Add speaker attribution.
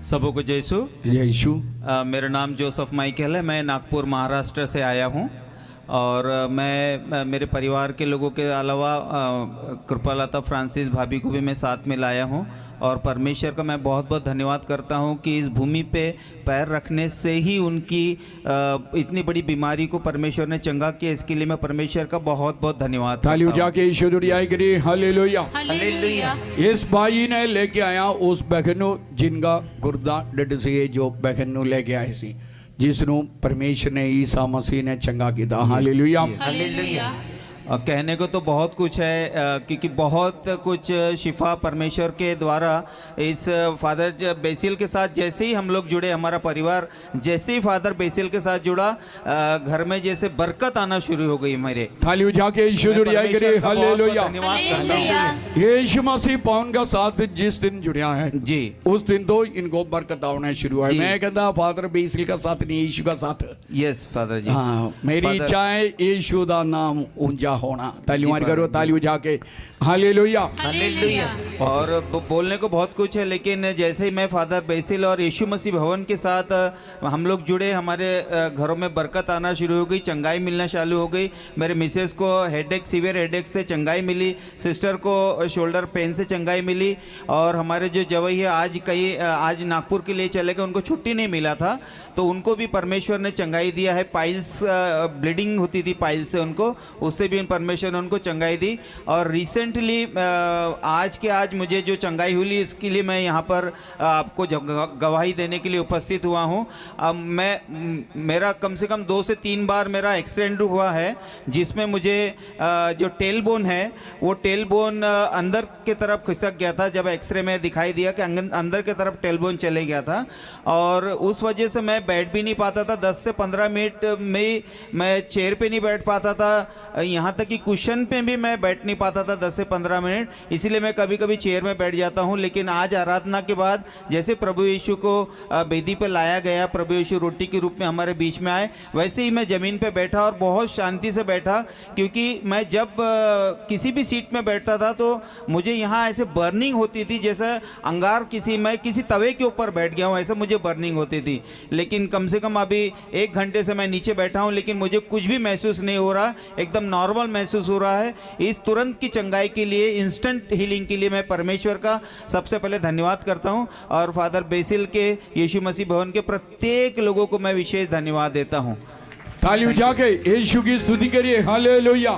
Speaker 1: सबों को जयसु।
Speaker 2: यीशु।
Speaker 1: मेरा नाम जोसेफ माइकल है। मैं नागपुर महाराष्ट्र से आया हूँ और मैं मेरे परिवार के लोगों के अलावा कृपालता फ्रांसिस भाभी को भी मैं साथ में लाया हूँ और परमेश्वर का मैं बहुत बहुत धन्यवाद करता हूँ कि इस भूमि पे पैर रखने से ही उनकी इतनी बड़ी बीमारी को परमेश्वर ने चंगा किया। इसके लिए मैं परमेश्वर का बहुत बहुत धन्यवाद
Speaker 2: ताली उठा के यीशु दुनिया करी हालेलुया।
Speaker 1: हालेलुया।
Speaker 2: इस भाई ने लेके आया उस बहनों जिनका गुर्दा डट से जो बहनों लेके आए सी जिसनु परमेश्वर ने ईसा मसीह ने चंगा किया। Hallelujah
Speaker 1: hallelujah. कहने को तो बहुत कुछ है क्योंकि बहुत कुछ शिफा परमेश्वर के द्वारा इस फादर बेसिल के साथ जैसे ही हम लोग जुड़े, हमारा परिवार जैसे ही फादर बेसिल के साथ जुड़ा, घर में जैसे बरकत आना शुरू हो गई मेरे।
Speaker 2: थाली उठा के यीशु दुनिया करे हालेलुया। यीशु मसीह पाउन का साथ जिस दिन जुड़िया है
Speaker 1: जी
Speaker 2: उस दिन तो इनको बरकत आना शुरू है। मैं कहता फादर बेसिल का साथ नहीं, यीशु का साथ।
Speaker 1: यस फादर जी।
Speaker 2: हाँ, मेरी इच्छा है यीशु दा नाम ऊंचा होना। तालियां करो, ताली उठा के हालेलुया
Speaker 1: हालेलुया। और बोलने को बहुत कुछ है, लेकिन जैसे ही मैं फादर बेसिल और यीशु मसीह भवन के साथ हम लोग जुड़े, हमारे घरों में बरकत आना शुरू हो गई, चंगाई मिलना चालू हो गई। मेरे मिसेस को हेडेक, सीवियर हेडेक से चंगाई मिली, सिस्टर को शोल्डर पेन से चंगाई मिली और हमारे जो जवई है आज नागपुर के लिए चले गए, उनको छुट्टी नहीं मिला था तो उनको भी परमेश्वर ने चंगाई दिया है। पाइल्स ब्लीडिंग होती थी पाइल से, उनको उससे भी परमेश्वर ने उनको चंगाई दी। और रिसेंटली आज मुझे जो चंगाई हुई इसके लिए मैं यहाँ पर आपको गवाही देने के लिए उपस्थित हुआ हूँ। अब मेरा कम से कम 2 से 3 बार मेरा एक्सीडेंट हुआ है जिसमें मुझे जो टेल बोन है वो टेल बोन अंदर की तरफ खिसक गया था। जब एक्सरे में दिखाई दिया कि अंदर की तरफ टेल बोन चले गया था और उस वजह से मैं बैठ भी नहीं पाता था। 10 से 15 मिनट में मैं चेयर पे नहीं बैठ पाता था, यहाँ तक कि कुशन पे भी मैं बैठ नहीं पाता था 10 से 15 मिनट। इसीलिए मैं कभी कभी चेयर में बैठ जाता हूँ। लेकिन आज आराधना के बाद जैसे प्रभु यीशु को वेदी पर लाया गया, प्रभु यीशु रोटी के रूप में हमारे बीच में आए, वैसे ही मैं ज़मीन पे बैठा और बहुत शांति से बैठा। क्योंकि मैं जब किसी भी सीट में बैठता था तो मुझे यहाँ ऐसे बर्निंग होती थी, जैसे अंगार मैं किसी तवे के ऊपर बैठ गया हूँ, ऐसे मुझे बर्निंग होती थी। लेकिन कम से कम अभी 1 घंटे से मैं नीचे बैठा हूँ लेकिन मुझे कुछ भी महसूस नहीं हो रहा, एकदम नॉर्मल महसूस हो रहा है। इस तुरंत की चंगाई के लिए, इंस्टेंट हीलिंग के लिए मैं परमेश्वर का सबसे पहले धन्यवाद करता हूं और फादर बेसिल के यीशु मसीह भवन के प्रत्येक लोगों को मैं विशेष धन्यवाद देता हूं।
Speaker 2: ताली उठा के यीशु की स्तुति करिए हालेलुया।